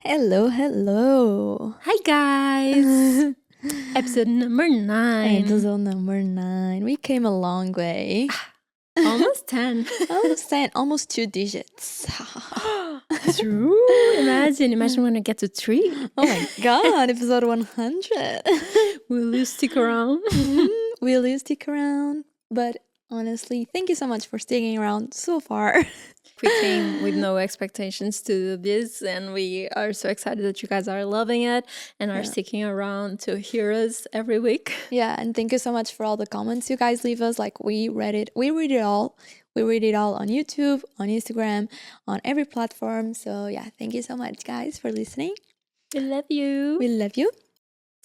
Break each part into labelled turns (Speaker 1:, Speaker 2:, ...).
Speaker 1: Hello, hello.
Speaker 2: Hi guys! Episode number 9.
Speaker 1: Episode number 9. We came a long way.
Speaker 2: Almost 10.
Speaker 1: Almost 10, almost 2 digits.
Speaker 2: True. Imagine when I get to 3.
Speaker 1: Oh my god, episode 100.
Speaker 2: Will you stick around?
Speaker 1: Will you stick around? But honestly, thank you so much for sticking around so far.
Speaker 2: We came with no expectations to do this, and we are so excited that you guys are loving it and are sticking around to hear us every week.
Speaker 1: Yeah, and thank you so much for all the comments you guys leave us. Like, we read it all. We read it all on YouTube, on Instagram, on every platform. So yeah, thank you so much, guys, for listening.
Speaker 2: We love you.
Speaker 1: We love you.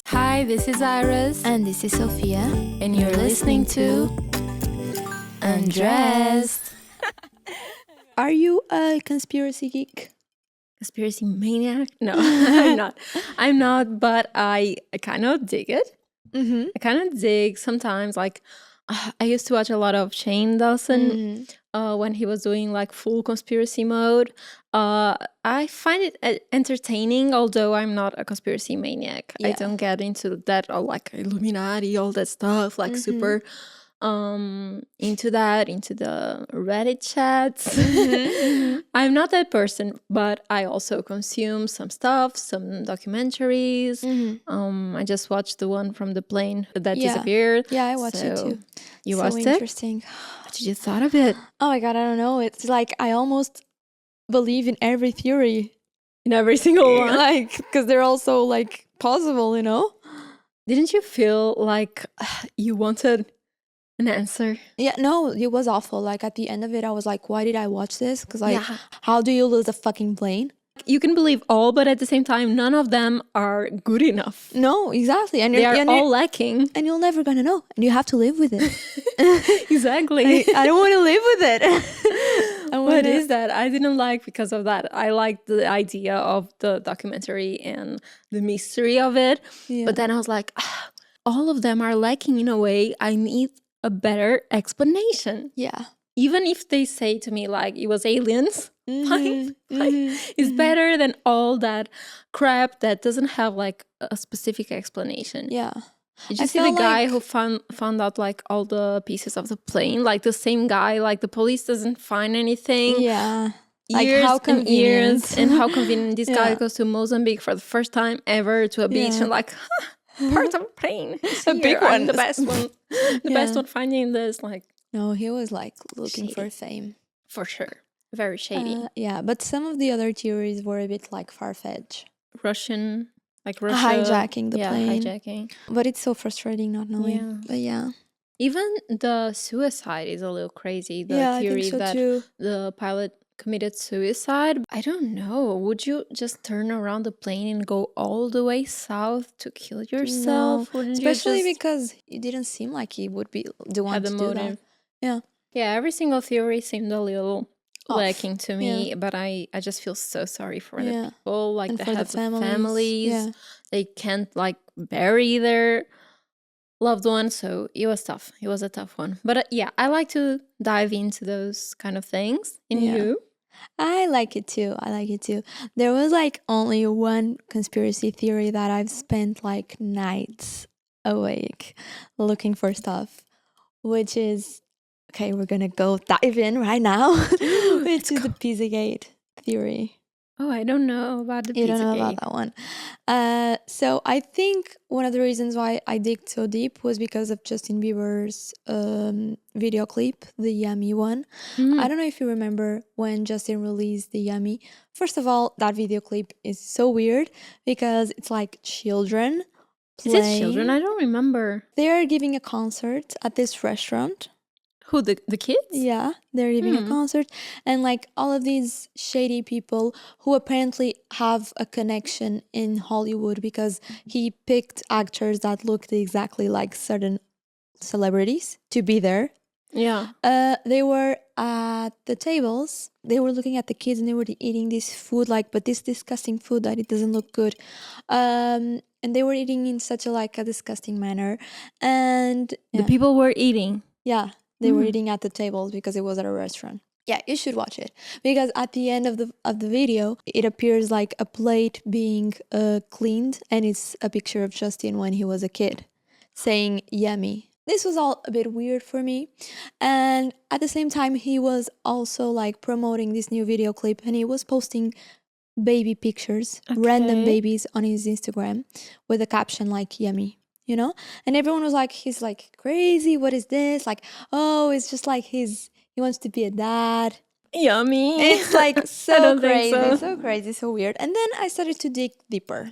Speaker 2: Hi, this is Iris.
Speaker 1: And this is Sophia.
Speaker 2: And you're listening to Undressed.
Speaker 1: Are you a conspiracy geek?
Speaker 2: Conspiracy maniac? No, I'm not. I'm not, but I kind of dig it.
Speaker 1: Mm-hmm.
Speaker 2: I kind of dig sometimes, like, I used to watch a lot of Shane Dawson when he was doing like full conspiracy mode. I find it entertaining, although I'm not a conspiracy maniac.
Speaker 1: Yeah.
Speaker 2: I don't get into that, or like Illuminati, all that stuff, like super into the Reddit chats. I'm not that person, but I also consume some stuff, some documentaries. I just watched the one from the plane that disappeared.
Speaker 1: Yeah, I watched it too.
Speaker 2: You
Speaker 1: so
Speaker 2: watched it?
Speaker 1: Interesting.
Speaker 2: What did you thought of it?
Speaker 1: Oh my god, I don't know. It's like I almost believe in every theory.
Speaker 2: In every single one?
Speaker 1: Like, because they're all so like possible, you know?
Speaker 2: Didn't you feel like you wanted an answer?
Speaker 1: Yeah, no, it was awful. Like at the end of it, I was like, why did I watch this? Because like, how do you lose a fucking plane?
Speaker 2: You can believe all, but at the same time, none of them are good enough.
Speaker 1: No, exactly. And
Speaker 2: they are all lacking.
Speaker 1: And you're never gonna know. And you have to live with it.
Speaker 2: Exactly.
Speaker 1: I don't want to live with it.
Speaker 2: What is that? I didn't like because of that. I liked the idea of the documentary and the mystery of it. Yeah. But then I was like, all of them are lacking in a way. I need a better explanation.
Speaker 1: Yeah.
Speaker 2: Even if they say to me like it was aliens, fine. It's better than all that crap that doesn't have like a specific explanation.
Speaker 1: Yeah.
Speaker 2: Did you see the guy who found out like all the pieces of the plane? Like the same guy, like the police doesn't find anything.
Speaker 1: Yeah.
Speaker 2: Years how convenient. And years. And how convenient this guy goes to Mozambique for the first time ever to a beach and like, part of a plane.
Speaker 1: A big one.
Speaker 2: I'm the best one. The best one finding this, like.
Speaker 1: No, he was like looking for fame.
Speaker 2: For sure. Very shady.
Speaker 1: Yeah, but some of the other theories were a bit like far-fetched.
Speaker 2: Russian, like Russia.
Speaker 1: Hijacking the plane.
Speaker 2: Hijacking.
Speaker 1: But it's so frustrating not knowing.
Speaker 2: Yeah.
Speaker 1: But yeah.
Speaker 2: Even the suicide is a little crazy. The theory
Speaker 1: I think so
Speaker 2: that
Speaker 1: too.
Speaker 2: The pilot committed suicide. I don't know. Would you just turn around the plane and go all the way south to kill yourself?
Speaker 1: No. Especially because it didn't seem like he would be the one to do that. Yeah.
Speaker 2: Yeah, every single theory seemed a little lacking to me, but I just feel so sorry for the people, like and the heads of families. Yeah. They can't like bury their loved one, so it was tough. It was a tough one. But I like to dive into those kind of things. In you?
Speaker 1: I like it too. There was like only one conspiracy theory that I've spent like nights awake looking for stuff, which is, okay, we're gonna go dive in right now, which is the Pizzagate theory.
Speaker 2: Oh, I don't know about the Pizzagate.
Speaker 1: You don't know about that one. So I think one of the reasons why I dig so deep was because of Justin Bieber's video clip, the Yummy one. I don't know if you remember when Justin released the Yummy. First of all, that video clip is so weird because it's like children playing.
Speaker 2: Is it children? I don't remember.
Speaker 1: They are giving a concert at this restaurant.
Speaker 2: Who, the kids?
Speaker 1: Yeah, they're giving a concert, and like all of these shady people who apparently have a connection in Hollywood because he picked actors that looked exactly like certain celebrities to be there.
Speaker 2: Yeah.
Speaker 1: They were at the tables, they were looking at the kids and they were eating this food, but this disgusting food that it doesn't look good. And they were eating in such a disgusting manner. And
Speaker 2: the people were eating.
Speaker 1: Yeah. They were eating at the tables because it was at a restaurant. Yeah, you should watch it, because at the end of the video, it appears like a plate being cleaned, and it's a picture of Justin when he was a kid, saying "yummy." This was all a bit weird for me, and at the same time, he was also like promoting this new video clip, and he was posting baby pictures, random babies on his Instagram, with a caption like "yummy." You know, and everyone was like, "He's like crazy. What is this? Like, oh, it's just like he wants to be a dad."
Speaker 2: Yummy.
Speaker 1: It's like
Speaker 2: I
Speaker 1: so
Speaker 2: don't
Speaker 1: crazy,
Speaker 2: think so.
Speaker 1: so crazy, so weird. And then I started to dig deeper.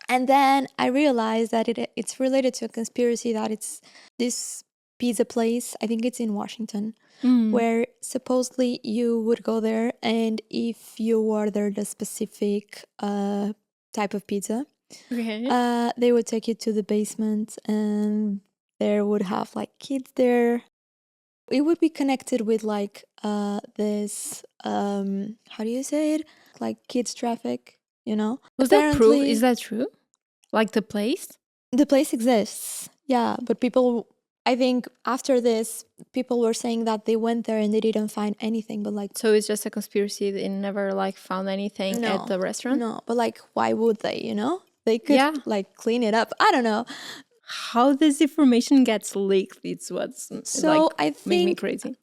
Speaker 1: And then I realized that it's related to a conspiracy, that it's this pizza place, I think it's in Washington, where supposedly you would go there, and if you order the specific type of pizza, they would take you to the basement, and there would have like kids there. It would be connected with like this how do you say it, like kids traffic, you know.
Speaker 2: Was that proof?
Speaker 1: Apparently
Speaker 2: Is that true? Like the place?
Speaker 1: the place exists, yeah, but people, I think after this, people were saying that they went there and they didn't find anything, but like,
Speaker 2: So it's just a conspiracy. They never like found anything at the restaurant.
Speaker 1: no, but like, why would they, you know? They could like clean it up, I don't know.
Speaker 2: How this information gets leaked, it's what's
Speaker 1: So I think
Speaker 2: make me crazy.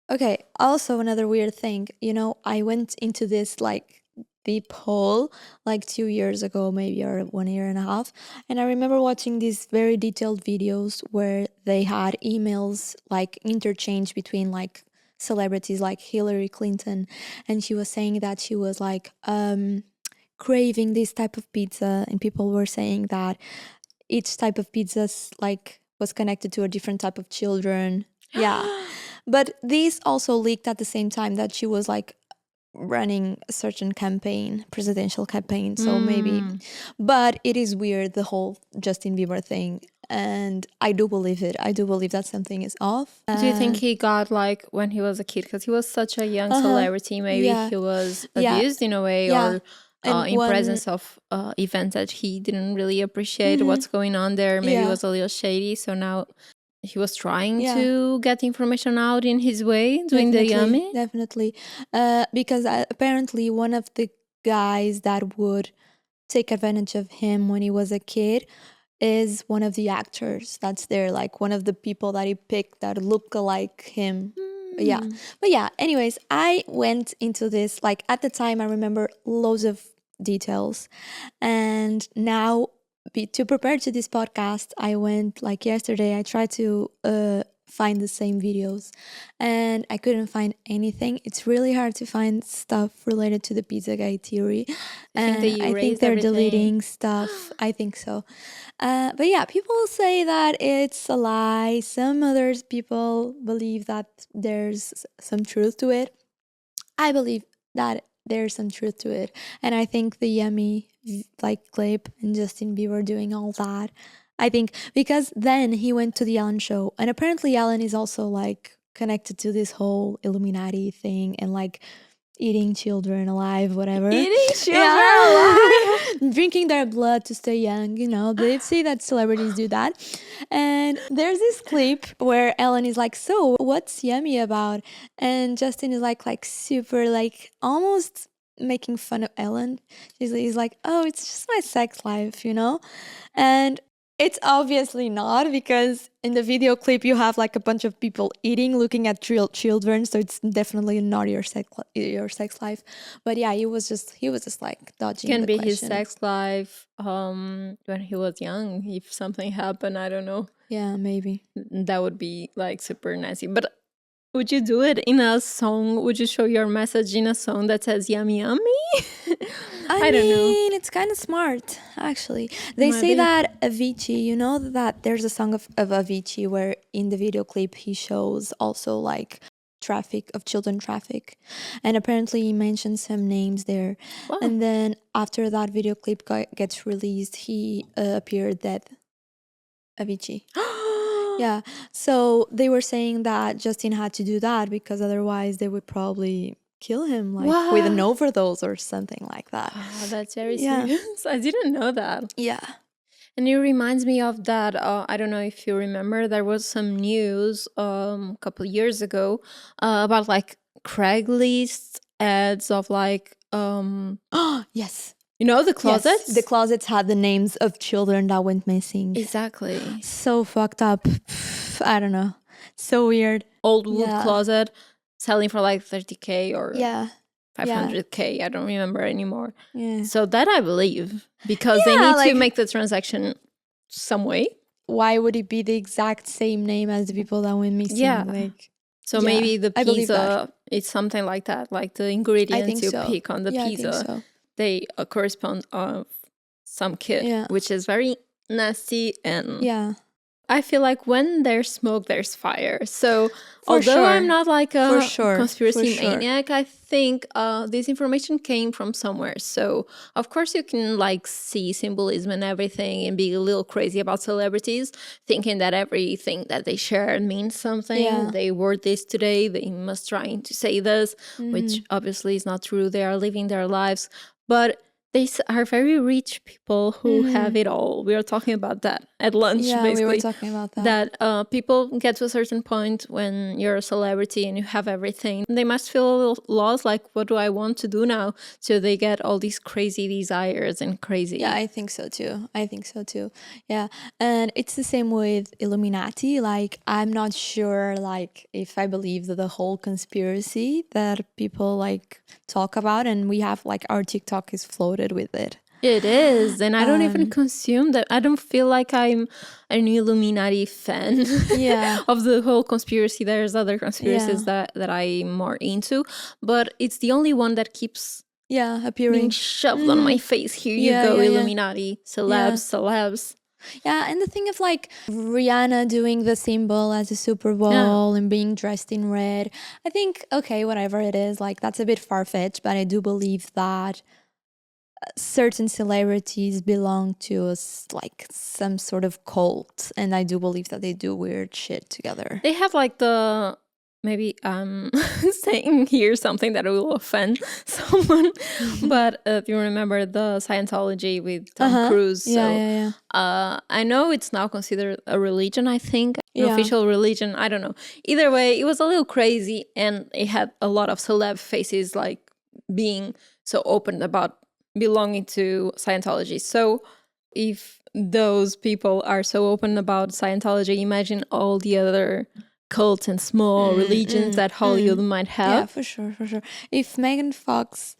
Speaker 1: Okay, also another weird thing, you know, I went into this like deep hole like 2 years ago, maybe, or 1.5 years, and I remember watching these very detailed videos where they had emails like interchange between like celebrities like Hillary Clinton, and she was saying that she was like craving this type of pizza, and people were saying that each type of pizza like was connected to a different type of children. Yeah. But this also leaked at the same time that she was like running a certain campaign, presidential campaign. So maybe, but it is weird, the whole Justin Bieber thing. And I do believe it. I do believe that something is off.
Speaker 2: Do you think he got like when he was a kid, because he was such a young celebrity, maybe he was abused in a way, or in presence of events that he didn't really appreciate what's going on there, maybe it was a little shady, so now he was trying to get information out in his way, doing the yummy?
Speaker 1: Definitely. Because apparently one of the guys that would take advantage of him when he was a kid is one of the actors that's there, like one of the people that he picked that look like him. Yeah. But yeah, anyways, I went into this, like at the time I remember loads of details, and now to prepare to this podcast, I went like yesterday, I tried to find the same videos, and I couldn't find anything. It's really hard to find stuff related to the Pizzagate theory, and I think they're deleting stuff. I think so. But yeah, people say that it's a lie. Some other people believe that there's some truth to it. I believe that there's some truth to it, and I think the yummy like clip and Justin Bieber doing all that, I think, because then he went to the Ellen show, and apparently Ellen is also like connected to this whole Illuminati thing, and like eating children alive, whatever.
Speaker 2: Eating children alive?
Speaker 1: Drinking their blood to stay young, you know. They say that celebrities do that. And there's this clip where Ellen is like, so what's yummy about? And Justin is like super, like almost making fun of Ellen. He's like, oh, it's just my sex life, you know? And it's obviously not, because in the video clip you have like a bunch of people eating, looking at children, so it's definitely not your sex life. But yeah, he was just like dodging
Speaker 2: Can
Speaker 1: the
Speaker 2: be
Speaker 1: question.
Speaker 2: his sex life when he was young. If something happened, I don't know.
Speaker 1: Yeah, maybe.
Speaker 2: That would be like super nasty. But would you do it in a song? Would you show your message in a song that says yummy yummy?
Speaker 1: I don't know. It's kind of smart, actually. They say that Avicii, you know that there's a song of Avicii where in the video clip he shows also like children traffic, and apparently he mentions some names there. Wow. And then after that video clip gets released, he appeared dead. Avicii. Yeah, so they were saying that Justin had to do that because otherwise they would probably kill him, like with an overdose or something like that.
Speaker 2: Oh, that's very serious. I didn't know that.
Speaker 1: Yeah.
Speaker 2: And it reminds me of that, I don't know if you remember, there was some news a couple of years ago about like Craigslist ads of like
Speaker 1: Yes.
Speaker 2: you know, the closets?
Speaker 1: Yes, the closets had the names of children that went missing.
Speaker 2: Exactly.
Speaker 1: So fucked up. I don't know. So weird.
Speaker 2: Old wood
Speaker 1: Yeah.
Speaker 2: closet selling for like 30K or
Speaker 1: Yeah.
Speaker 2: 500K. I don't remember anymore.
Speaker 1: Yeah.
Speaker 2: So that I believe, because they
Speaker 1: Yeah,
Speaker 2: need
Speaker 1: like-
Speaker 2: to make the transaction some way.
Speaker 1: Why would it be the exact same name as the people that went missing?
Speaker 2: Yeah.
Speaker 1: Like,
Speaker 2: So
Speaker 1: yeah,
Speaker 2: maybe the
Speaker 1: I believe that.
Speaker 2: pizza, it's something like that. Like the
Speaker 1: I
Speaker 2: ingredients
Speaker 1: think
Speaker 2: you
Speaker 1: so.
Speaker 2: pick on the
Speaker 1: Yeah, I
Speaker 2: pizza,
Speaker 1: think so.
Speaker 2: they correspond of some kid,
Speaker 1: Yeah.
Speaker 2: which is very nasty. And
Speaker 1: Yeah.
Speaker 2: I feel like when there's smoke, there's fire. So
Speaker 1: For
Speaker 2: although
Speaker 1: sure.
Speaker 2: I'm not like
Speaker 1: For
Speaker 2: a
Speaker 1: sure.
Speaker 2: conspiracy
Speaker 1: For sure.
Speaker 2: maniac, I think this information came from somewhere. So of course you can like see symbolism and everything and be a little crazy about celebrities, thinking that everything that they share means something.
Speaker 1: Yeah.
Speaker 2: They wore this today, they must trying to say this, which obviously is not true. They are living their lives. But they are very rich people who have it all. We are talking about that at lunch,
Speaker 1: Yeah,
Speaker 2: basically.
Speaker 1: we were talking about that.
Speaker 2: That people get to a certain point when you're a celebrity and you have everything. They must feel a little lost, like, what do I want to do now? So they get all these crazy desires and crazy.
Speaker 1: Yeah, I think so too. Yeah. And it's the same with Illuminati. Like, I'm not sure, like, if I believe that the whole conspiracy that people like talk about, and we have like our TikTok is floated with it.
Speaker 2: It is, and I don't even consume that. I don't feel like I'm an Illuminati fan
Speaker 1: Yeah.
Speaker 2: of the whole conspiracy. There's other conspiracies that I'm more into, but it's the only one that keeps
Speaker 1: appearing
Speaker 2: being shoved on my face. Here you
Speaker 1: Yeah,
Speaker 2: go,
Speaker 1: yeah, yeah.
Speaker 2: Illuminati, celebs.
Speaker 1: Yeah, and the thing of like Rihanna doing the symbol as a Super Bowl and being dressed in red, I think, okay, whatever it is, like that's a bit far-fetched, but I do believe that certain celebrities belong to like some sort of cult, and I do believe that they do weird shit together.
Speaker 2: They have like the, maybe I'm saying here something that will offend someone, but you remember the Scientology with Tom Cruise?
Speaker 1: Yeah.
Speaker 2: I know it's now considered a religion, I think, an official religion. I don't know. Either way, it was a little crazy, and it had a lot of celeb faces like being so open about belonging to Scientology. So if those people are so open about Scientology, imagine all the other cults and small religions that Hollywood might have.
Speaker 1: Yeah, for sure. If Megan Fox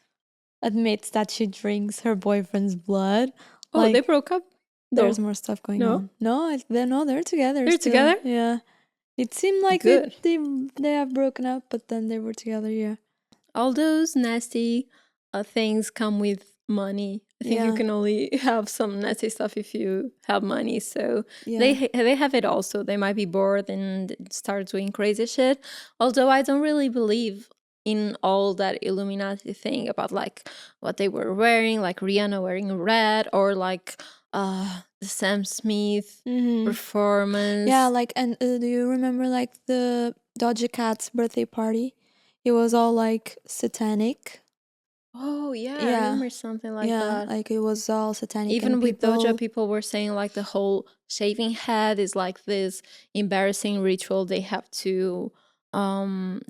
Speaker 1: admits that she drinks her boyfriend's blood, like,
Speaker 2: they broke up?
Speaker 1: There's more stuff going on. No, they're together.
Speaker 2: They're
Speaker 1: still.
Speaker 2: together?
Speaker 1: Yeah. It seemed like
Speaker 2: Good.
Speaker 1: they have broken up, but then they were together, yeah.
Speaker 2: All those nasty things come with money. I think you can only have some nasty stuff if you have money. So they have it also. They might be bored and start doing crazy shit. Although I don't really believe in all that Illuminati thing about like what they were wearing, like Rihanna wearing red, or like the Sam Smith performance.
Speaker 1: Yeah, like, and do you remember like the Doja Cat's birthday party? It was all like satanic.
Speaker 2: Oh yeah, I remember something like that.
Speaker 1: Like it was all satanic.
Speaker 2: Even
Speaker 1: and
Speaker 2: with Doja, people were saying like the whole shaving head is like this embarrassing ritual they have to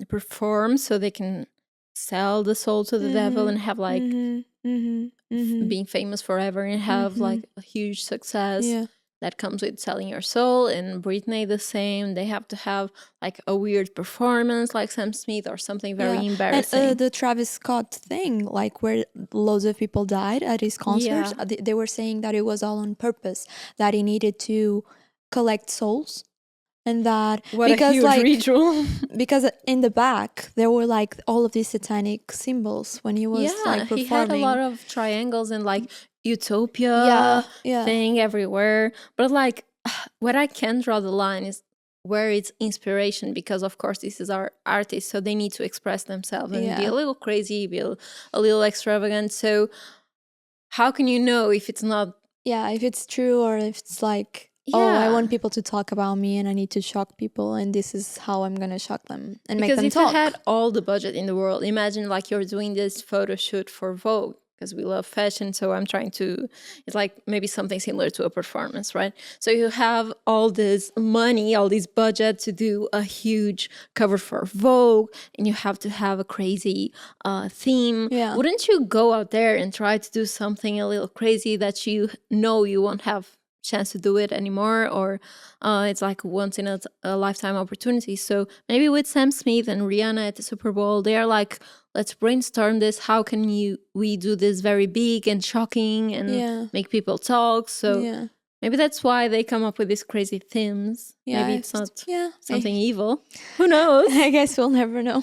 Speaker 2: perform so they can sell the soul to the devil and have like being famous forever and have like a huge success that comes with selling your soul. And Britney the same. They have to have like a weird performance like Sam Smith or something very embarrassing.
Speaker 1: And the Travis Scott thing, like where loads of people died at his concerts, they were saying that it was all on purpose, that he needed to collect souls. And that
Speaker 2: because a huge ritual.
Speaker 1: Because in the back there were like all of these satanic symbols when he was like performing.
Speaker 2: He had a lot of triangles and like utopia thing everywhere. But like what I can draw the line is where it's inspiration, because of course this is our artists, so they need to express themselves and be a little crazy, be a little extravagant. So how can you know if it's not
Speaker 1: if it's true, or if it's like, oh, I want people to talk about me and I need to shock people, and this is how I'm gonna shock them and make them talk.
Speaker 2: Because if you had all the budget in the world, imagine like you're doing this photo shoot for Vogue. because we love fashion. So I'm trying to, it's like maybe something similar to a performance, right? So you have all this money, all this budget to do a huge cover for Vogue, and you have to have a crazy theme.
Speaker 1: Yeah.
Speaker 2: Wouldn't you go out there and try to do something a little crazy that you know you won't have chance to do it anymore, or it's like once in a lifetime opportunity? So maybe with Sam Smith and Rihanna at the Super Bowl, they are like, let's brainstorm this. How can we do this very big and shocking and make people talk? So maybe that's why they come up with these crazy themes. Maybe it's not something evil. Who knows?
Speaker 1: I guess we'll never know.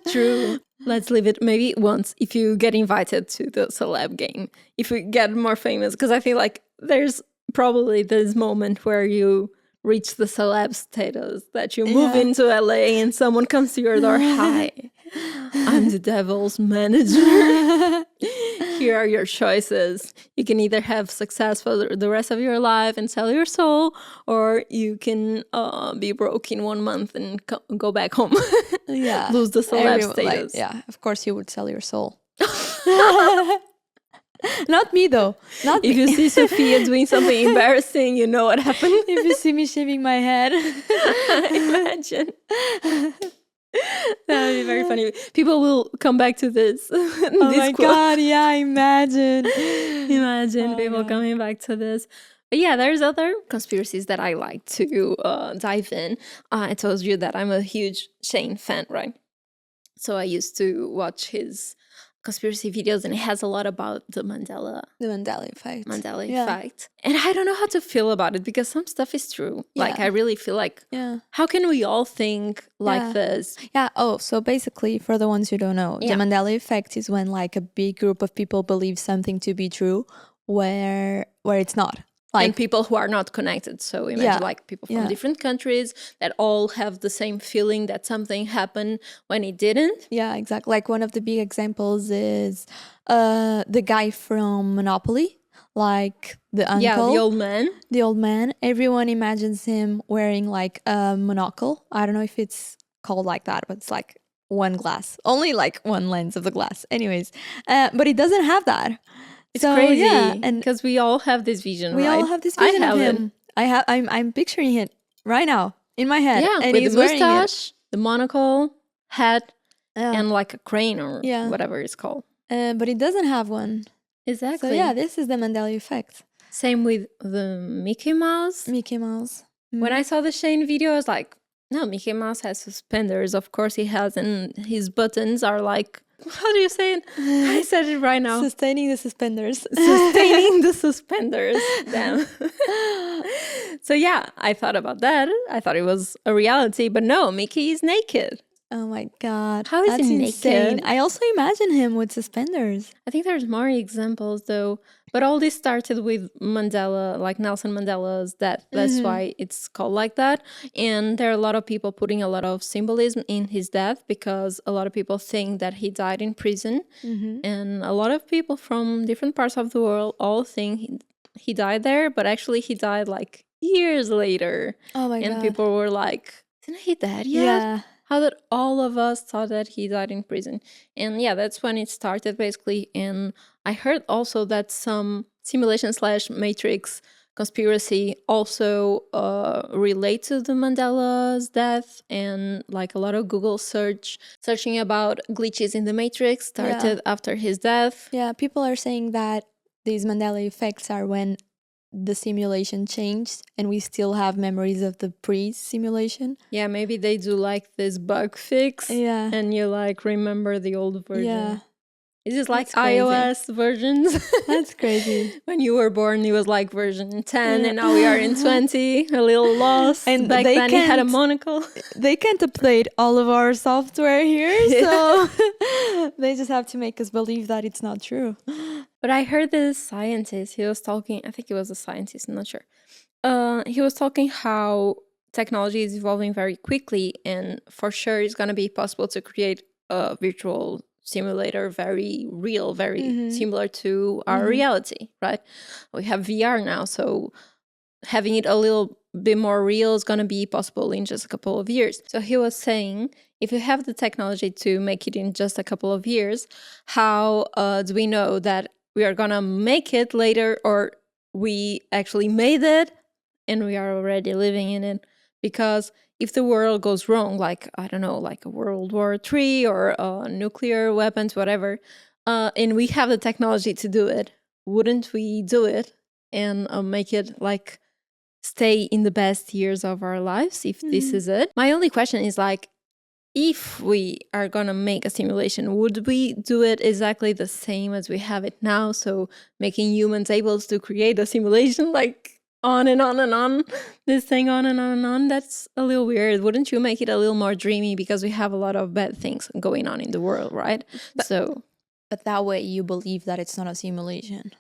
Speaker 2: True. Let's leave it maybe once if you get invited to the celeb game, if we get more famous, because I feel like there's probably this moment where you reach the celeb status, that you move into LA and someone comes to your door. Hi, I'm the devil's manager. Here are your choices. You can either have success for the rest of your life and sell your soul, or you can be broke in 1 month and go back home. Lose the celeb status.
Speaker 1: Of course you would sell your soul. Not me though. Not
Speaker 2: if
Speaker 1: me.
Speaker 2: you see Sophia doing something embarrassing, you know what happened.
Speaker 1: If you see me shaving my head.
Speaker 2: Imagine. That would be very funny. People will come back to this.
Speaker 1: Oh my God, yeah, imagine.
Speaker 2: Imagine people coming back to this. But yeah, there's other conspiracies that I like to dive in. I told you that I'm a huge Shane fan, right? So I used to watch his conspiracy videos, and it has a lot about the Mandela effect. And I don't know how to feel about it, because some stuff is true. Like, I really feel like, how can we all think like this?
Speaker 1: So basically, for the ones who don't know, the Mandela effect is when like a big group of people believe something to be true where it's not. Like,
Speaker 2: and people who are not connected. So imagine like people from different countries that all have the same feeling that something happened when it didn't.
Speaker 1: Yeah, exactly. Like one of the big examples is the guy from Monopoly, like the uncle.
Speaker 2: Yeah, the old man.
Speaker 1: The old man. Everyone imagines him wearing like a monocle. I don't know if it's called like that, but it's like one glass. Only like one lens of the glass. Anyways, but it doesn't have that.
Speaker 2: It's crazy, and because we all have this vision.
Speaker 1: We all have this vision of him. I'm picturing it right now in my head.
Speaker 2: Yeah,
Speaker 1: and
Speaker 2: with
Speaker 1: he's
Speaker 2: the mustache, the monocle, hat, and like a crane or whatever it's called.
Speaker 1: But it doesn't have one.
Speaker 2: Exactly.
Speaker 1: So yeah, this is the Mandela effect.
Speaker 2: Same with the Mickey Mouse. When I saw the Shane video, I was like, no, Mickey Mouse has suspenders. Of course he has, and his buttons are like, how do you say it? I said it right now.
Speaker 1: Sustaining the suspenders.
Speaker 2: Sustaining the suspenders. Damn. So yeah, I thought about that. I thought it was a reality, but no, Mickey is naked.
Speaker 1: Oh my God.
Speaker 2: How is he
Speaker 1: insane.
Speaker 2: naked?
Speaker 1: I also imagine him with suspenders.
Speaker 2: I think there's more examples though. But all this started with Mandela, like Nelson Mandela's death. That's why it's called like that. And there are a lot of people putting a lot of symbolism in his death, because a lot of people think that he died in prison. And a lot of people from different parts of the world all think he died there, but actually he died like years later.
Speaker 1: Oh my God.
Speaker 2: And people were like, isn't he dead yet?
Speaker 1: Yeah.
Speaker 2: How did all of us thought that he died in prison? And yeah, that's when it started basically. And I heard also that some simulation/matrix conspiracy also relate to the Mandela's death, and like a lot of Google searching about glitches in the matrix started after his death.
Speaker 1: Yeah, people are saying that these Mandela effects are when the simulation changed and we still have memories of the pre-simulation.
Speaker 2: Yeah, maybe they do like this bug fix.
Speaker 1: Yeah.
Speaker 2: And you like remember the old version.
Speaker 1: Yeah.
Speaker 2: Is it like iOS versions?
Speaker 1: That's crazy.
Speaker 2: When you were born, it was like version 10, and now we are in 20, a little lost.
Speaker 1: And
Speaker 2: back then it had a monocle.
Speaker 1: They can't update all of our software here, so they just have to make us believe that it's not true.
Speaker 2: But I heard this scientist, he was talking, I think he was a scientist, I'm not sure. He was talking how technology is evolving very quickly, and for sure it's going to be possible to create a virtual simulator, very real, very similar to our reality, right? We have VR now, so having it a little be more real is going to be possible in just a couple of years. So he was saying, if you have the technology to make it in just a couple of years, how do we know that we are going to make it later, or we actually made it and we are already living in it? Because if the world goes wrong, like, I don't know, like a World War III or nuclear weapons, whatever, and we have the technology to do it, wouldn't we do it and make it like stay in the best years of our lives if this is it? My only question is like, if we are gonna make a simulation, would we do it exactly the same as we have it now? So making humans able to create a simulation like on and on and on, this thing on and on and on, that's a little weird. Wouldn't you make it a little more dreamy, because we have a lot of bad things going on in the world, right?
Speaker 1: But that way you believe that it's not a simulation.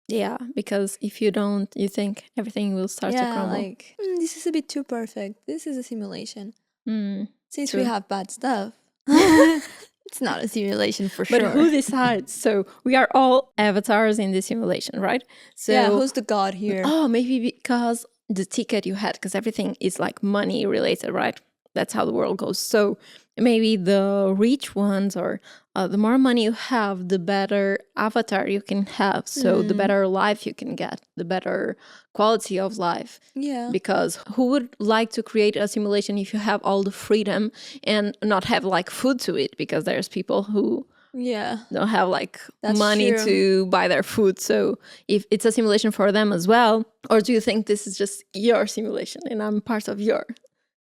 Speaker 2: Yeah, because if you don't, you think everything will start to crumble.
Speaker 1: Like, this is a bit too perfect. This is a simulation. Since
Speaker 2: True.
Speaker 1: we have bad stuff, it's not a simulation for sure.
Speaker 2: But who decides? So we are all avatars in this simulation, right? So
Speaker 1: yeah, who's the god here?
Speaker 2: Oh, maybe because the ticket you had, because everything is like money related, right? That's how the world goes. So maybe the rich ones, or the more money you have, the better avatar you can have. So the better life you can get, the better quality of life.
Speaker 1: Yeah.
Speaker 2: Because who would like to create a simulation if you have all the freedom and not have like food to eat? Because there's people who don't have like money to buy their food. So if it's a simulation for them as well, or do you think this is just your simulation and I'm part of your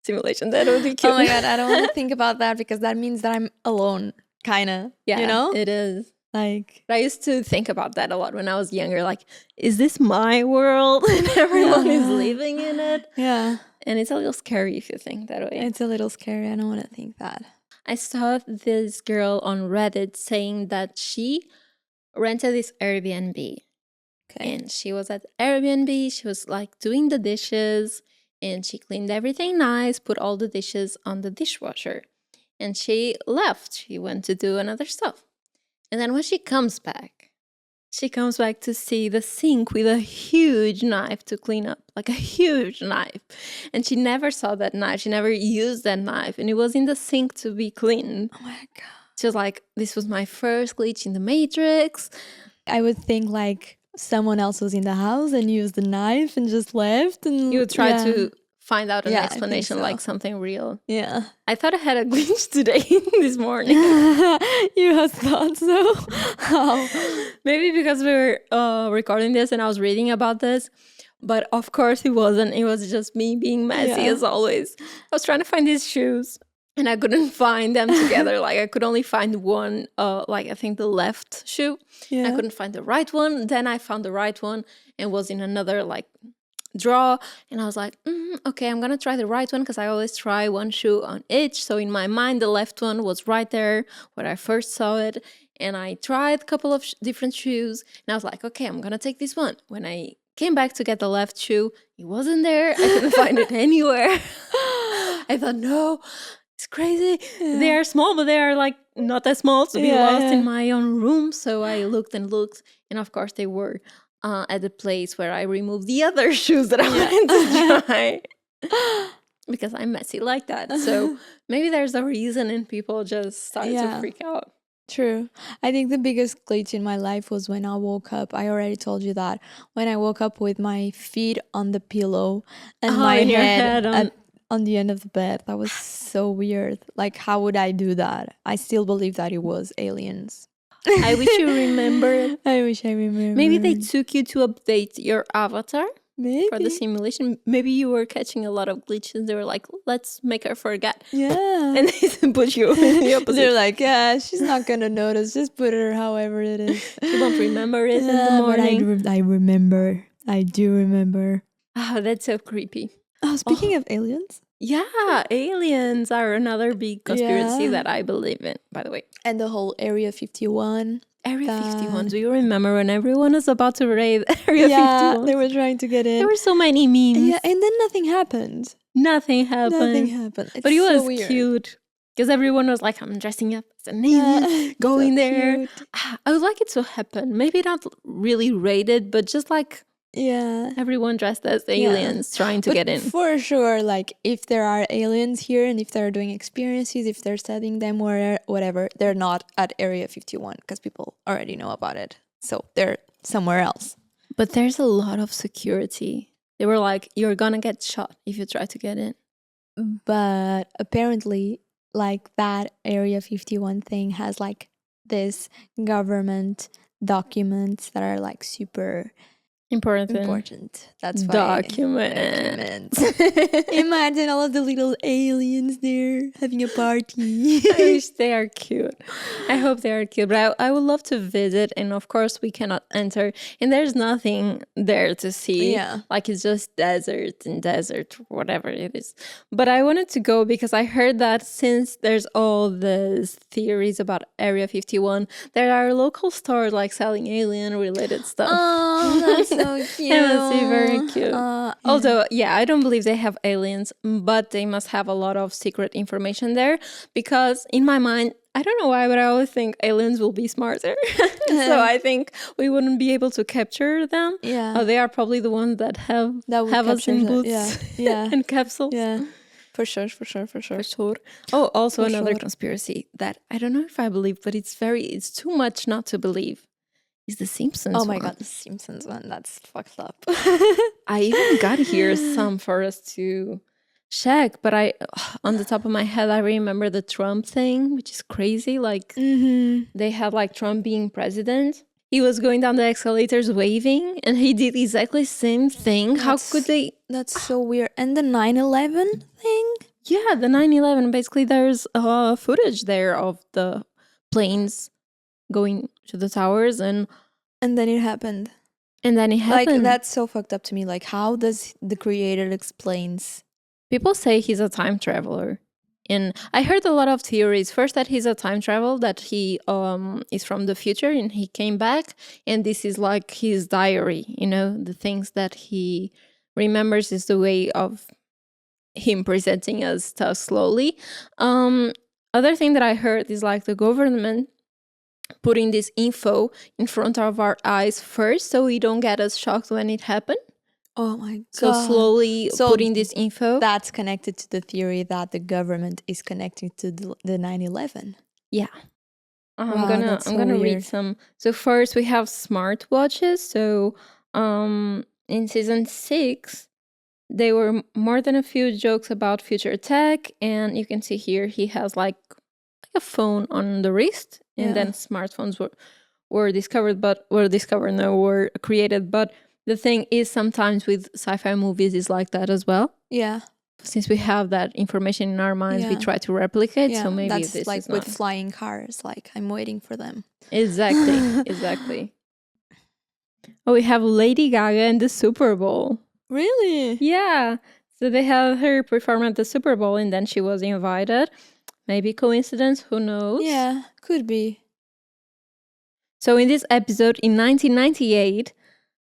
Speaker 2: simulation? That would be cute.
Speaker 1: Oh my god, I don't want to think about that, because that means that I'm alone, kind of.
Speaker 2: Yeah,
Speaker 1: you know?
Speaker 2: It is.
Speaker 1: Like,
Speaker 2: I used to think about that a lot when I was younger. Like, is this my world and everyone is living in it?
Speaker 1: Yeah.
Speaker 2: And it's a little scary if you think that way.
Speaker 1: It's a little scary. I don't want to think that.
Speaker 2: I saw this girl on Reddit saying that she rented this Airbnb. Okay. And she was at Airbnb. She was like doing the dishes, and she cleaned everything nice, put all the dishes on the dishwasher. And she left. She went to do another stuff. And then when she comes back to see the sink with a huge knife to clean up, like a huge knife. And she never saw that knife. She never used that knife. And it was in the sink to be cleaned.
Speaker 1: Oh my god.
Speaker 2: She was like, this was my first glitch in the Matrix.
Speaker 1: I would think like someone else was in the house and used the knife and just left. And
Speaker 2: you would try to find out an explanation,
Speaker 1: so.
Speaker 2: like something real.
Speaker 1: Yeah.
Speaker 2: I thought I had a glitch today, this morning.
Speaker 1: You have thought so?
Speaker 2: How? Maybe because we were recording this and I was reading about this. But of course it wasn't. It was just me being messy as always. I was trying to find these shoes and I couldn't find them together. Like I could only find one, like I think the left shoe. Yeah. I couldn't find the right one. Then I found the right one and was in another like drawer, and I was like, okay, I'm gonna try the right one, because I always try one shoe on each. So in my mind the left one was right there where I first saw it, and I tried a couple of different shoes, and I was like, okay, I'm gonna take this one. When I came back to get the left shoe, it wasn't there. I couldn't find it anywhere. I thought, no, it's crazy. They are small, but they are like not that small to be lost in my own room. So I looked and looked, and of course they were at the place where I removed the other shoes that I wanted to try. Because I'm messy like that. So maybe there's a reason and people just start to freak out.
Speaker 1: True. I think the biggest glitch in my life was when I woke up. I already told you that. When I woke up with my feet on the pillow and my head on the end of the bed. That was so weird. Like, how would I do that? I still believe that it was aliens.
Speaker 2: I wish you remembered.
Speaker 1: I wish I remembered.
Speaker 2: Maybe they took you to update your avatar.
Speaker 1: Maybe.
Speaker 2: For the simulation. Maybe you were catching a lot of glitches. They were like, let's make her forget.
Speaker 1: Yeah.
Speaker 2: And they put you in the opposite.
Speaker 1: They're like, yeah, she's not going to notice. Just put her however it is.
Speaker 2: She won't remember it in the morning.
Speaker 1: But I remember. I do remember.
Speaker 2: Oh, that's so creepy.
Speaker 1: Oh, speaking of aliens.
Speaker 2: Yeah, aliens are another big conspiracy that I believe in, by the way.
Speaker 1: And the whole Area 51.
Speaker 2: Area 51. Do you remember when everyone was about to raid Area 51?
Speaker 1: Yeah, they were trying to get in.
Speaker 2: There were so many memes.
Speaker 1: Yeah, and then nothing happened.
Speaker 2: Nothing happened.
Speaker 1: It's
Speaker 2: but it was
Speaker 1: weird.
Speaker 2: Cute. Because everyone was like, I'm dressing up as an alien, going so there. Cute. I would like it to happen. Maybe not really raided, but just like
Speaker 1: Yeah.
Speaker 2: Everyone dressed as aliens trying to get in.
Speaker 1: For sure, like if there are aliens here and if they're doing experiences, if they're studying them or whatever, they're not at Area 51 because people already know about it. So they're somewhere else.
Speaker 2: But there's a lot of security. They were like, you're gonna get shot if you try to get in.
Speaker 1: But apparently, like that Area 51 thing has like this government documents that are like super important. That's why documents. Imagine all of the little aliens there having a party.
Speaker 2: I wish they are cute. I hope they are cute. But I would love to visit, and of course we cannot enter. And there's nothing there to see.
Speaker 1: Yeah.
Speaker 2: Like it's just desert, whatever it is. But I wanted to go because I heard that since there's all these theories about Area 51, there are local stores like selling alien-related stuff.
Speaker 1: Oh, that's so cute.
Speaker 2: It must be very cute. Although, yeah, I don't believe they have aliens, but they must have a lot of secret information there because in my mind, I don't know why, but I always think aliens will be smarter. So I think we wouldn't be able to capture them.
Speaker 1: Yeah.
Speaker 2: They are probably the ones that have us in boots and capsules.
Speaker 1: Yeah. For sure.
Speaker 2: Oh, also another conspiracy that I don't know if I believe, but it's too much not to believe. Is the Simpsons
Speaker 1: Oh my
Speaker 2: one.
Speaker 1: God, the Simpsons one. That's fucked up.
Speaker 2: I even got here some for us to check, but on the top of my head, I remember the Trump thing, which is crazy. Like they had like Trump being president. He was going down the escalators waving, and he did exactly the same thing. How could they?
Speaker 1: That's so weird. And the 9/11 thing?
Speaker 2: Yeah, the 9/11. Basically, there's footage there of the planes going to the towers and
Speaker 1: then it happened.
Speaker 2: Like
Speaker 1: that's so fucked up to me. Like how does the creator explains?
Speaker 2: People say he's a time traveler. And I heard a lot of theories. First that he's a time traveler, that he is from the future and he came back and this is like his diary, the things that he remembers is the way of him presenting us stuff slowly. Other thing that I heard is like the government putting this info in front of our eyes first so we don't get us shocked when it happened.
Speaker 1: Oh my God.
Speaker 2: So slowly putting this info.
Speaker 1: That's connected to the theory that the government is connected to the 9/11.
Speaker 2: Yeah. I'm gonna read some. So first we have smartwatches. So in season 6, there were more than a few jokes about future tech, and you can see here he has like a phone on the wrist, and then smartphones were created. But the thing is, sometimes with sci-fi movies is like that as well.
Speaker 1: Yeah.
Speaker 2: Since we have that information in our minds, we try to replicate. Yeah. So maybe
Speaker 1: that's
Speaker 2: this
Speaker 1: like
Speaker 2: is
Speaker 1: with
Speaker 2: not
Speaker 1: flying cars. Like I'm waiting for them.
Speaker 2: Exactly. Oh, we have Lady Gaga in the Super Bowl.
Speaker 1: Really?
Speaker 2: Yeah. So they had her perform at the Super Bowl, and then she was invited. Maybe coincidence, who knows?
Speaker 1: Yeah, could be.
Speaker 2: So in this episode, in 1998,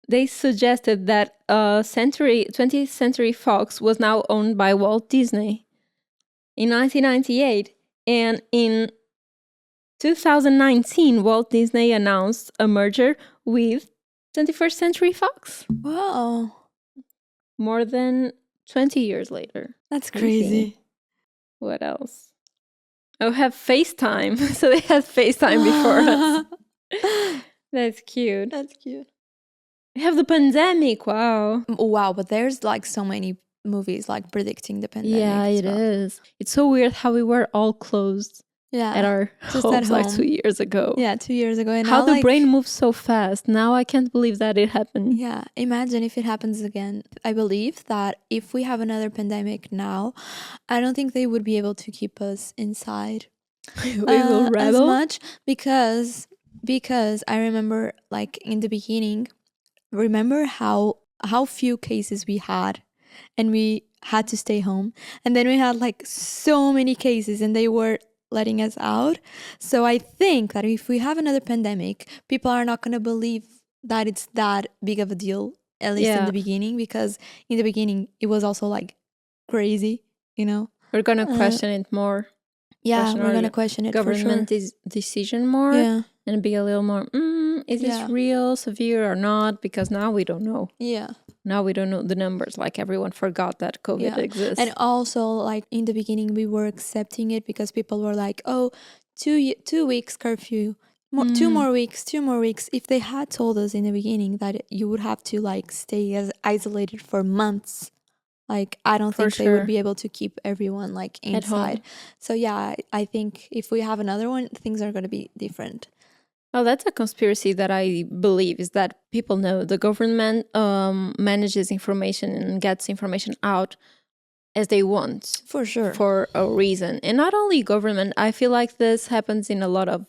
Speaker 2: they suggested that 20th Century Fox was now owned by Walt Disney. In 1998, and in 2019, Walt Disney announced a merger with 21st Century Fox.
Speaker 1: Wow.
Speaker 2: More than 20 years later.
Speaker 1: That's crazy.
Speaker 2: What else? Oh, have FaceTime. So they had FaceTime before us. That's cute. We have the pandemic. Wow.
Speaker 1: Wow, but there's like so many movies like predicting the pandemic.
Speaker 2: Yeah, it is. It's so weird how we were all closed at our homes like 2 years ago.
Speaker 1: Yeah, 2 years ago. And
Speaker 2: how the brain moves so fast. Now I can't believe that it happened.
Speaker 1: Yeah, imagine if it happens again. I believe that if we have another pandemic now, I don't think they would be able to keep us inside
Speaker 2: we will rebel
Speaker 1: as much because I remember like in the beginning, remember how few cases we had and we had to stay home, and then we had like so many cases and they were letting us out. So I think that if we have another pandemic, people are not going to believe that it's that big of a deal, at least in the beginning, because in the beginning it was also like crazy,
Speaker 2: we're going to question it more.
Speaker 1: Yeah, we're going to question it
Speaker 2: government
Speaker 1: for sure.
Speaker 2: decision more and be a little more is this real, severe or not? Because now we don't know.
Speaker 1: Yeah.
Speaker 2: Now we don't know the numbers. Like everyone forgot that COVID exists.
Speaker 1: And also, like in the beginning, we were accepting it because people were like, "Oh, 2 weeks curfew, 2 more weeks." If they had told us in the beginning that you would have to like stay as isolated for months, like I don't think they would be able to keep everyone like inside. So yeah, I think if we have another one, things are going to be different.
Speaker 2: Well, that's a conspiracy that I believe is that people know the government manages information and gets information out as they want.
Speaker 1: For sure.
Speaker 2: For a reason. And not only government, I feel like this happens in a lot of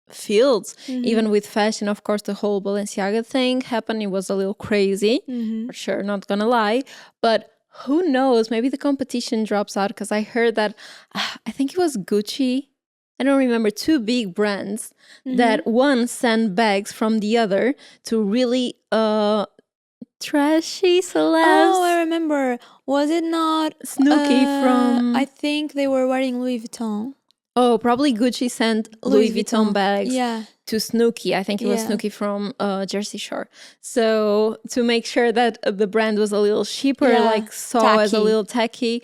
Speaker 2: fields. Even with fashion, of course, the whole Balenciaga thing happened. It was a little crazy, for sure, not gonna lie. But who knows? Maybe the competition drops out because I heard that, I think it was Gucci. I don't remember, 2 big brands that one sent bags from the other to really trashy celebs.
Speaker 1: Oh, I remember. Was it not
Speaker 2: Snooki from...
Speaker 1: I think they were wearing Louis Vuitton.
Speaker 2: Oh, probably Gucci sent Louis Vuitton bags to Snooki. I think it was Snooki from Jersey Shore. So to make sure that the brand was a little cheaper, like saw as a little tacky.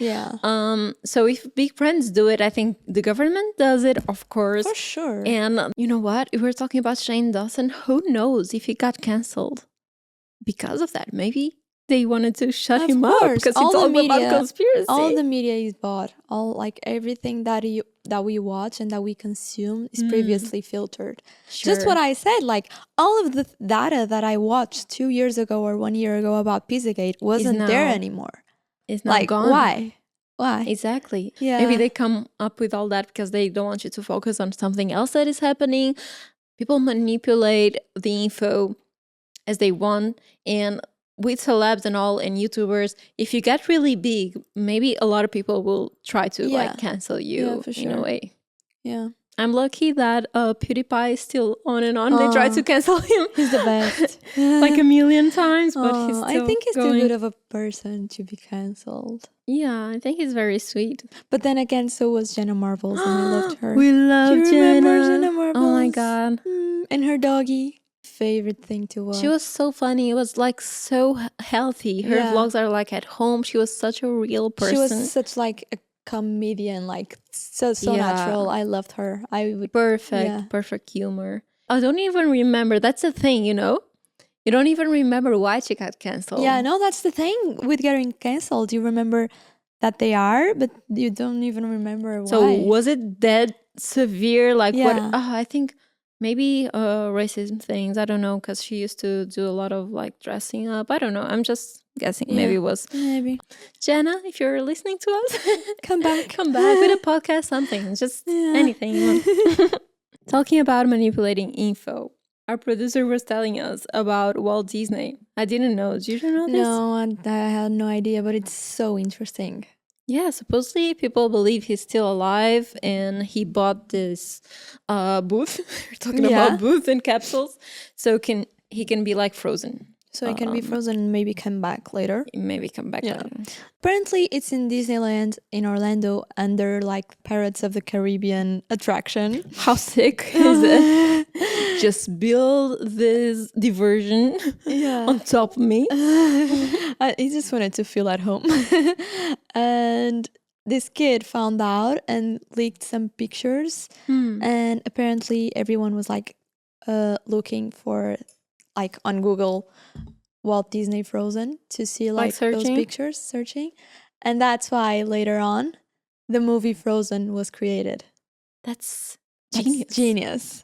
Speaker 2: So if big brands do it, I think the government does it, of course.
Speaker 1: For sure.
Speaker 2: And you know what? We were talking about Shane Dawson. Who knows if he got cancelled because of that? Maybe they wanted to shut him up because he talked about conspiracy.
Speaker 1: All the media is bought. All like everything that we watch and that we consume is previously filtered. Just what I said, like all of the data that I watched 2 years ago or 1 year ago about Pizzagate wasn't there anymore.
Speaker 2: It's not gone.
Speaker 1: Why?
Speaker 2: Exactly. Maybe they come up with all that because they don't want you to focus on something else that is happening. People manipulate the info as they want, and with celebs and all and YouTubers, if you get really big, maybe a lot of people will try to like cancel you in a way.
Speaker 1: Yeah.
Speaker 2: I'm lucky that PewDiePie is still on and on. They try to cancel him.
Speaker 1: He's the best.
Speaker 2: Like a million times, but he's still
Speaker 1: I think he's
Speaker 2: going.
Speaker 1: too good of a person to be cancelled.
Speaker 2: Yeah, I think he's very sweet.
Speaker 1: But then again, so was Jenna Marbles, and I loved her.
Speaker 2: We love
Speaker 1: Do you remember Jenna Marbles?
Speaker 2: Oh my God.
Speaker 1: And her doggy. Favorite thing to watch.
Speaker 2: She was so funny. It was like so healthy. Her vlogs are like at home. She was such a real person.
Speaker 1: She was such like a comedian, like so natural. I loved her. I would
Speaker 2: perfect humor. I don't even remember. That's the thing, you know. You don't even remember why she got canceled.
Speaker 1: Yeah, no, that's the thing with getting canceled. You remember that they are, but you don't even remember why.
Speaker 2: So was it that severe? Like what? I think. Maybe racism things. I don't know, because she used to do a lot of like dressing up. I don't know. I'm just guessing. Maybe it was.
Speaker 1: Maybe.
Speaker 2: Jenna, if you're listening to us,
Speaker 1: come back.
Speaker 2: Come back with a podcast, something. Just anything you want. Talking about manipulating info. Our producer was telling us about Walt Disney. I didn't know. Did you know this?
Speaker 1: No, I had no idea, but it's so interesting.
Speaker 2: Yeah, supposedly people believe he's still alive, and he bought this booth. We're talking about booth and capsules, so he can be like frozen.
Speaker 1: So it can be frozen and maybe come back later.
Speaker 2: Maybe come back later.
Speaker 1: Apparently, it's in Disneyland in Orlando under like Pirates of the Caribbean attraction.
Speaker 2: How sick is it? Just build this diversion on top of me.
Speaker 1: I just wanted to feel at home. And this kid found out and leaked some pictures. And apparently everyone was like looking for like on Google Walt Disney Frozen to see like those pictures, searching. And that's why later on the movie Frozen was created.
Speaker 2: That's
Speaker 1: genius.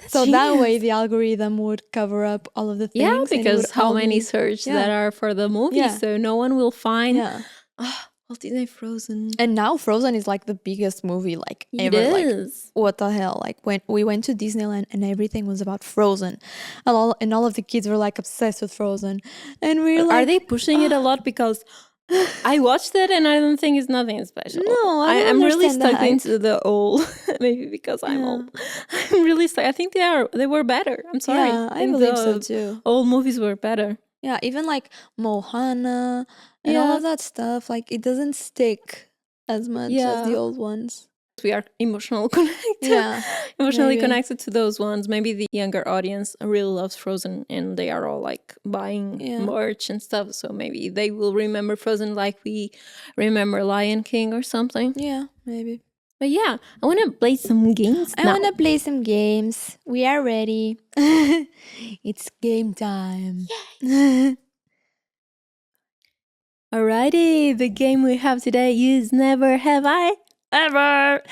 Speaker 1: So that way the algorithm would cover up all of the things.
Speaker 2: Yeah, because how many search that are for the movie, so no one will find Walt Disney Frozen.
Speaker 1: And now Frozen is like the biggest movie like ever.
Speaker 2: It is.
Speaker 1: Like, what the hell? Like when we went to Disneyland and everything was about Frozen. And all of the kids were like obsessed with Frozen. And we were like,
Speaker 2: are they pushing it a lot? Because I watched it and I don't think it's nothing special.
Speaker 1: No,
Speaker 2: I'm really stuck into the old. Maybe because I'm old. I'm really stuck. I think they were better. I'm sorry.
Speaker 1: Yeah, I believe so too.
Speaker 2: Old movies were better.
Speaker 1: Yeah, even like Mohana and all of that stuff, like it doesn't stick as much as the old ones.
Speaker 2: We are emotionally connected. Emotionally connected to those ones. Maybe the younger audience really loves Frozen and they are all like buying merch and stuff. So maybe they will remember Frozen like we remember Lion King or something.
Speaker 1: Yeah, maybe.
Speaker 2: But yeah, I want to play some games now.
Speaker 1: I want to play some games. We are ready. It's game time.
Speaker 2: Alrighty, the game we have today is Never Have I Ever.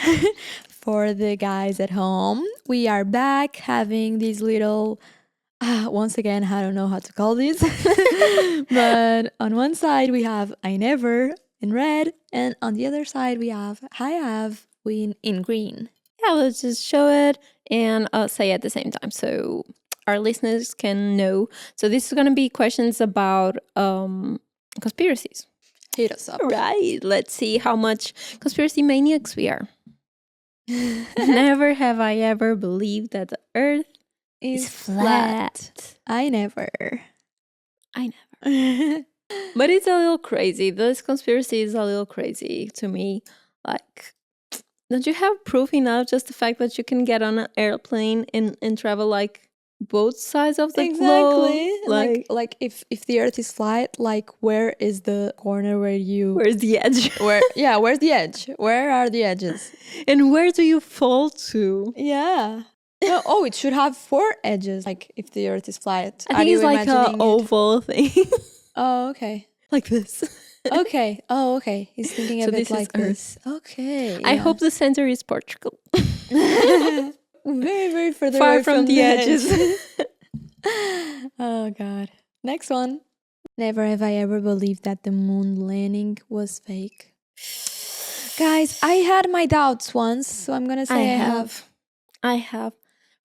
Speaker 1: For the guys at home, we are back having these little, once again, I don't know how to call these, but on one side we have I never in red, and on the other side we have I have in green.
Speaker 2: Yeah, let's just show it and say at the same time so our listeners can know. So this is going to be questions about conspiracies.
Speaker 1: Hit us up.
Speaker 2: Right. Let's see how much conspiracy maniacs we are. Never have I ever believed that the earth is flat.
Speaker 1: I never.
Speaker 2: But it's a little crazy. This conspiracy is a little crazy to me. Like, don't you have proof enough? Just the fact that you can get on an airplane and travel like both sides of the globe.
Speaker 1: Like if the earth is flat, like where is the corner where's
Speaker 2: the edge?
Speaker 1: Where's the edge? Where are the edges?
Speaker 2: And where do you fall to?
Speaker 1: Yeah. Oh, it should have 4 edges. Like if the earth is flat.
Speaker 2: I think it's like an oval thing.
Speaker 1: Oh, okay.
Speaker 2: Like this.
Speaker 1: Okay. Oh, okay. He's thinking of it like this. Okay.
Speaker 2: I hope the center is Portugal.
Speaker 1: Very, very far
Speaker 2: away from the edges.
Speaker 1: Oh, God. Next one. Never have I ever believed that the moon landing was fake. Guys, I had my doubts once, so I'm going to say
Speaker 2: I have.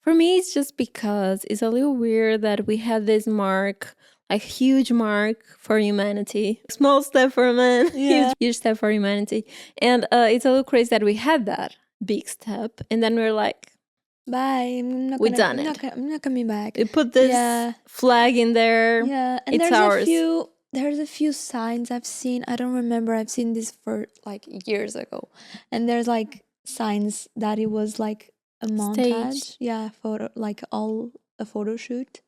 Speaker 2: For me, it's just because it's a little weird that we had this mark, a huge mark for humanity. Small step for man, huge step for humanity. And it's a little crazy that we had that big step. And then we're like,
Speaker 1: bye. I'm not coming back.
Speaker 2: We put this flag in there.
Speaker 1: Yeah, and
Speaker 2: it's ours.
Speaker 1: There's a few signs I've seen. I don't remember. I've seen this for like years ago. And there's like signs that it was like a montage.
Speaker 2: Staged.
Speaker 1: Yeah, a photo shoot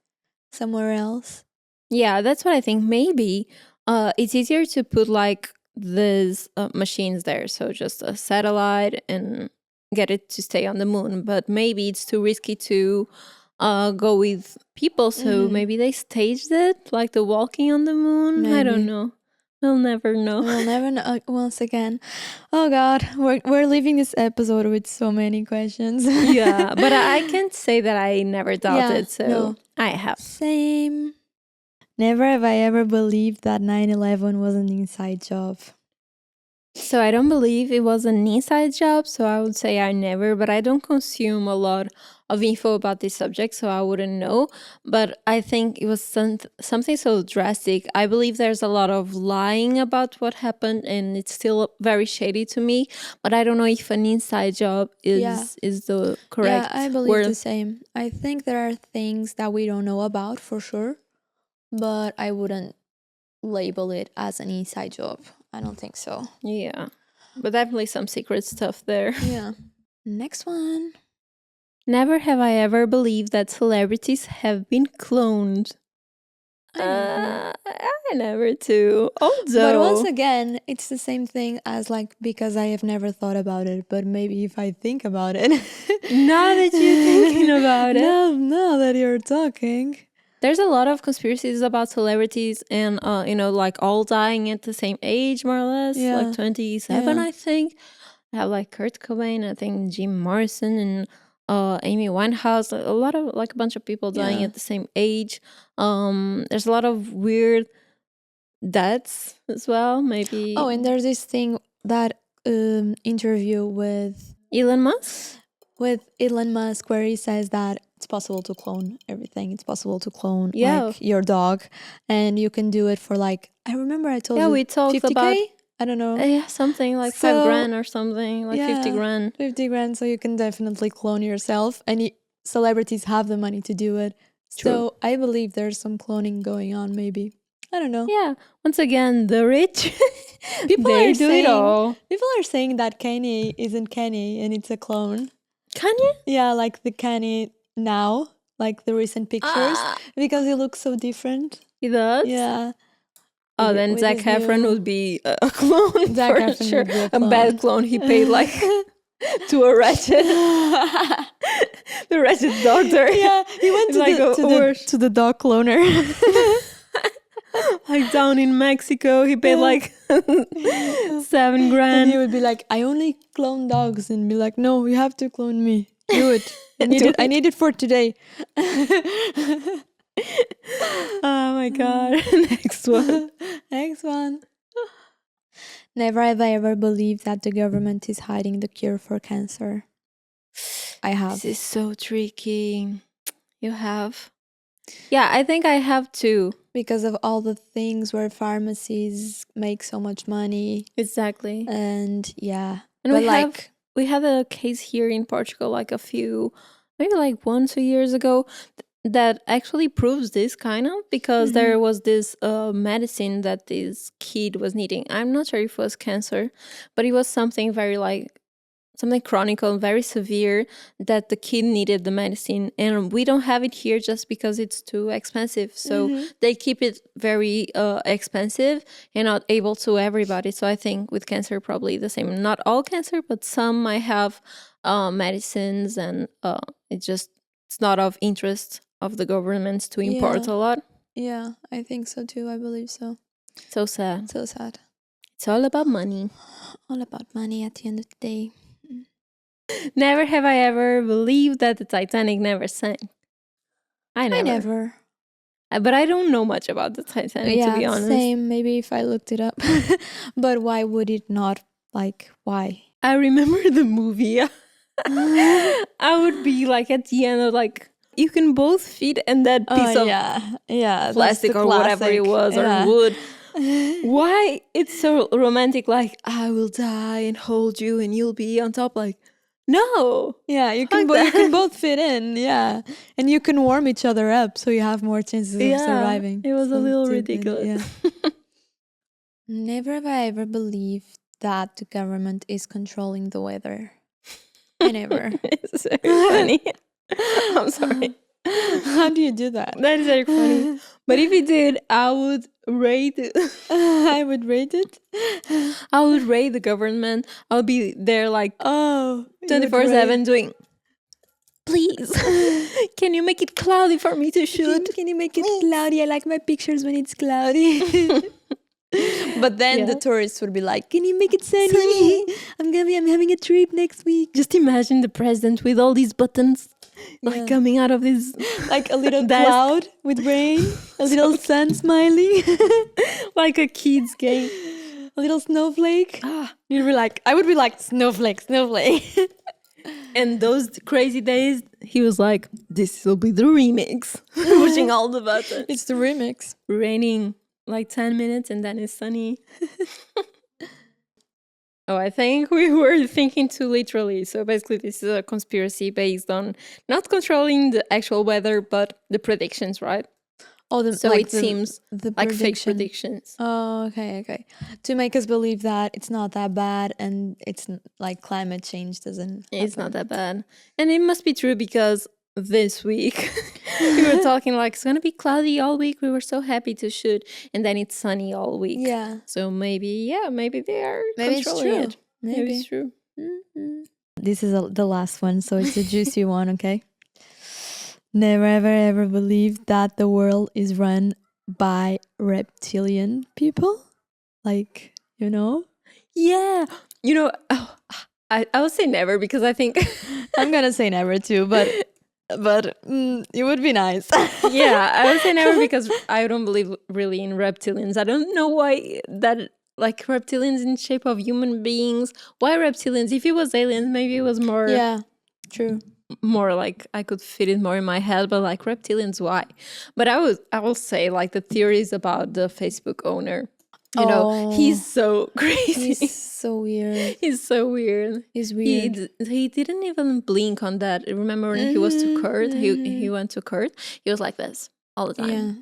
Speaker 1: somewhere else.
Speaker 2: Yeah, that's what I think. Maybe it's easier to put like these machines there. So just a satellite and get it to stay on the moon. But maybe it's too risky to go with people. So maybe they staged it, like the walking on the moon. Maybe. I don't know. We'll never know.
Speaker 1: We'll never know. Once again, oh God, we're leaving this episode with so many questions.
Speaker 2: Yeah, but I can't say that I never doubted. I have.
Speaker 1: Same. Never have I ever believed that 9/11 was an inside job.
Speaker 2: So I don't believe it was an inside job. So I would say I never, but I don't consume a lot of info about this subject, so I wouldn't know. But I think it was something so drastic. I believe there's a lot of lying about what happened, and it's still very shady to me. But I don't know if an inside job is the correct
Speaker 1: I believe
Speaker 2: word.
Speaker 1: The same. I think there are things that we don't know about for sure, but I wouldn't label it as an inside job. I don't think so.
Speaker 2: Yeah, but definitely some secret stuff there.
Speaker 1: Yeah. Next one.
Speaker 2: Never have I ever believed that celebrities have been cloned. I never too. Although,
Speaker 1: but once again, it's the same thing as like because I have never thought about it. But maybe if I think about it,
Speaker 2: now that you're thinking about it,
Speaker 1: now that you're talking.
Speaker 2: There's a lot of conspiracies about celebrities and, like all dying at the same age, more or less, like 27, I think. I have like Kurt Cobain, I think Jim Morrison and Amy Winehouse, a bunch of people dying at the same age. There's a lot of weird deaths as well, maybe.
Speaker 1: Oh, and there's this thing, that interview with
Speaker 2: Elon Musk?
Speaker 1: With Elon Musk, where he says that it's possible to clone everything. It's possible to clone like your dog, and you can do it for like, I remember I told you.
Speaker 2: Yeah, we talked
Speaker 1: 50K?
Speaker 2: about.
Speaker 1: I don't know.
Speaker 2: Yeah, something like $5,000 or something, like 50 grand.
Speaker 1: 50 grand, so you can definitely clone yourself, and celebrities have the money to do it.
Speaker 2: True.
Speaker 1: So I believe there's some cloning going on, maybe. I don't know.
Speaker 2: Yeah. Once again, the rich,
Speaker 1: People
Speaker 2: they
Speaker 1: are
Speaker 2: do it all.
Speaker 1: People are saying that Kanye isn't Kanye and it's a clone.
Speaker 2: Kanye?
Speaker 1: Yeah, like the Kanye now, like the recent pictures, because he looks so different.
Speaker 2: He does?
Speaker 1: Yeah.
Speaker 2: Oh, then Zac Efron would be a clone
Speaker 1: Zac
Speaker 2: for
Speaker 1: Efron
Speaker 2: sure.
Speaker 1: would be a
Speaker 2: A bad clone. He paid like to a wretched, the wretched doctor.
Speaker 1: Yeah, he went to the dog cloner.
Speaker 2: Like down in Mexico, he paid like $7,000.
Speaker 1: And he would be like, I only clone dogs, and be like, no, you have to clone me. Do it. I need it for today.
Speaker 2: Oh my god. Next one.
Speaker 1: Next one. Never have I ever believed that the government is hiding the cure for cancer. I have.
Speaker 2: This is so tricky. You have? Yeah, I think I have too.
Speaker 1: Because of all the things where pharmacies make so much money.
Speaker 2: Exactly.
Speaker 1: And yeah.
Speaker 2: And we had a case here in Portugal like maybe like 1-2 years ago that actually proves this kind of, because there was this medicine that this kid was needing. I'm not sure if it was cancer, but it was something something chronic and very severe that the kid needed the medicine, and we don't have it here just because it's too expensive. So they keep it very expensive and not able to everybody. So I think with cancer probably the same. Not all cancer, but some might have medicines, and it's not of interest of the governments to import a lot.
Speaker 1: Yeah, I think so too. I believe so.
Speaker 2: So sad.
Speaker 1: So sad.
Speaker 2: It's all about money.
Speaker 1: All about money at the end of the day.
Speaker 2: Never have I ever believed that the Titanic never sank. I never. But I don't know much about the Titanic, to be honest.
Speaker 1: Same. Maybe if I looked it up. But why would it not? Like, why?
Speaker 2: I remember the movie. I would be like at the end of like, you can both fit in that piece of plastic or whatever it was, or wood. Why it's so romantic, like, I will die and hold you and you'll be on top, like, no.
Speaker 1: Yeah, you can both fit in, and you can warm each other up, so you have more chances of surviving.
Speaker 2: It was a little ridiculous.
Speaker 1: Never have I ever believed that the government is controlling the weather. I never.
Speaker 2: It's very funny. I'm sorry.
Speaker 1: How do you do that?
Speaker 2: That is very funny. But if you did, I would rate it.
Speaker 1: I would rate it.
Speaker 2: I would rate the government. I would be there like 24/7 doing, please, can you make it cloudy for me to shoot?
Speaker 1: Can you make it cloudy? I like my pictures when it's cloudy. But then the tourists would be like, can you make it sunny? I'm having a trip next week.
Speaker 2: Just imagine the president with all these buttons. Like coming out of this,
Speaker 1: like a little cloud with rain, a little sun smiling,
Speaker 2: like a kid's game,
Speaker 1: a little snowflake. You'd be like, I would be like, snowflake.
Speaker 2: And those crazy days, he was like, this will be the remix, pushing all the buttons.
Speaker 1: It's the remix.
Speaker 2: Raining like 10 minutes and then it's sunny. Oh, I think we were thinking too literally. So basically, this is a conspiracy based on not controlling the actual weather, but the predictions, right? So like it seems like fake predictions.
Speaker 1: Oh, okay. To make us believe that it's not that bad, and it's like climate change doesn't.
Speaker 2: It's not that bad, and it must be true because this week we were talking like it's gonna be cloudy all week. We were so happy to shoot, and then it's sunny all week.
Speaker 1: Yeah.
Speaker 2: So maybe they are controlling it. Maybe it's true.
Speaker 1: Mm-hmm. This is the last one, so it's a juicy one. Okay. Never ever believed that the world is run by reptilian people, like, you know.
Speaker 2: Yeah, you know. I would say never because I think
Speaker 1: I'm gonna say never too, but it would be nice.
Speaker 2: Yeah, I would say never because I don't believe really in reptilians. I don't know why that, like, reptilians in shape of human beings. Why reptilians? If it was aliens, maybe it was more.
Speaker 1: Yeah, true.
Speaker 2: More like I could fit it more in my head, but like reptilians, why? But I will say like the theories about the Facebook owner. You know, he's so crazy.
Speaker 1: He's so weird.
Speaker 2: He's so weird.
Speaker 1: He's weird.
Speaker 2: He didn't even blink on that. Remember when he was to Kurt? He went to Kurt. He was like this all the time.
Speaker 1: Yeah.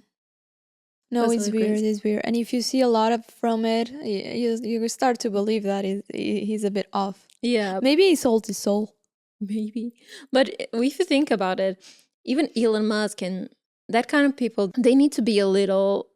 Speaker 1: No,
Speaker 2: That's
Speaker 1: it's
Speaker 2: really
Speaker 1: weird.
Speaker 2: crazy.
Speaker 1: It's weird. And if you see a lot of from it, you start to believe that he's a bit off.
Speaker 2: Yeah,
Speaker 1: Maybe he sold his soul.
Speaker 2: maybe. But if you think about it, even Elon Musk and that kind of people, they need to be a little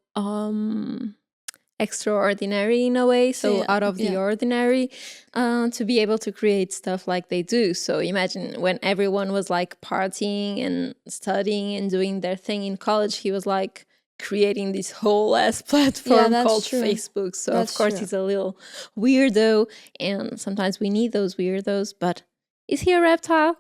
Speaker 2: extraordinary in a way, so
Speaker 1: Yeah,
Speaker 2: out of the
Speaker 1: yeah.
Speaker 2: ordinary, to be able to create stuff like they do. So imagine when everyone was like partying and studying and doing their thing in college, he was like creating this whole ass platform
Speaker 1: that's
Speaker 2: called
Speaker 1: true.
Speaker 2: Facebook. So
Speaker 1: That's
Speaker 2: of course
Speaker 1: true.
Speaker 2: he's a little weirdo, and sometimes we need those weirdos. But is he a reptile?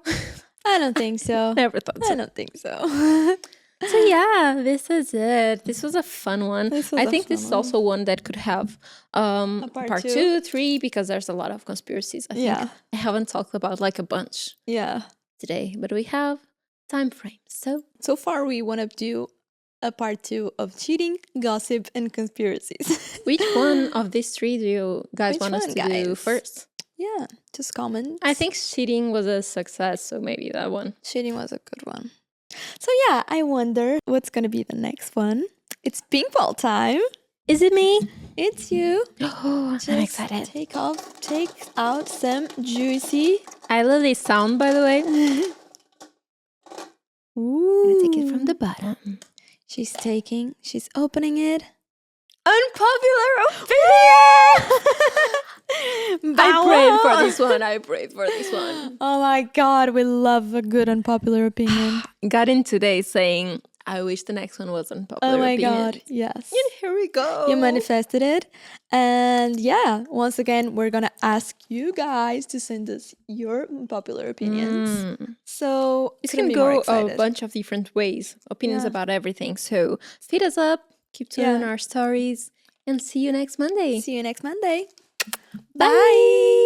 Speaker 1: I don't think so.
Speaker 2: Never thought
Speaker 1: I
Speaker 2: so.
Speaker 1: don't think so.
Speaker 2: So yeah, this is it. This was a fun one.
Speaker 1: This was
Speaker 2: I
Speaker 1: a
Speaker 2: think this
Speaker 1: fun
Speaker 2: is also one that could have part
Speaker 1: two.
Speaker 2: 2, 3, because there's a lot of conspiracies. I think
Speaker 1: Yeah.
Speaker 2: I haven't talked about like a bunch
Speaker 1: Yeah.
Speaker 2: today, but we have time frame.
Speaker 1: So far we want to do a part 2 of cheating, gossip, and conspiracies.
Speaker 2: Which one of these 3 do you guys
Speaker 1: Which
Speaker 2: want us
Speaker 1: one,
Speaker 2: to do
Speaker 1: guys?
Speaker 2: first?
Speaker 1: Yeah, just comment.
Speaker 2: I think cheating was a success, so maybe that one.
Speaker 1: Cheating was a good one. So yeah, I wonder what's gonna be the next one. It's ping pong time.
Speaker 2: Is it me?
Speaker 1: It's you.
Speaker 2: Oh, I'm excited.
Speaker 1: Take out some juicy.
Speaker 2: I love this sound, by the way.
Speaker 1: Ooh.
Speaker 2: I'm gonna take it from the bottom.
Speaker 1: She's opening it.
Speaker 2: Unpopular opinion! I prayed for this one. I prayed for this one.
Speaker 1: Oh my god, we love a good unpopular opinion.
Speaker 2: Got in today saying, I wish the next one was unpopular
Speaker 1: Oh my
Speaker 2: opinion.
Speaker 1: god, yes.
Speaker 2: And here we go.
Speaker 1: You manifested it. And yeah, once again, we're gonna ask you guys to send us your unpopular opinions. So
Speaker 2: It
Speaker 1: couldn't
Speaker 2: can
Speaker 1: be more
Speaker 2: go a
Speaker 1: excited.
Speaker 2: bunch of different ways, opinions
Speaker 1: Yeah.
Speaker 2: about everything. So feed us up, keep tuning our stories, and see you next Monday.
Speaker 1: See you next Monday.
Speaker 2: Bye.
Speaker 1: Bye.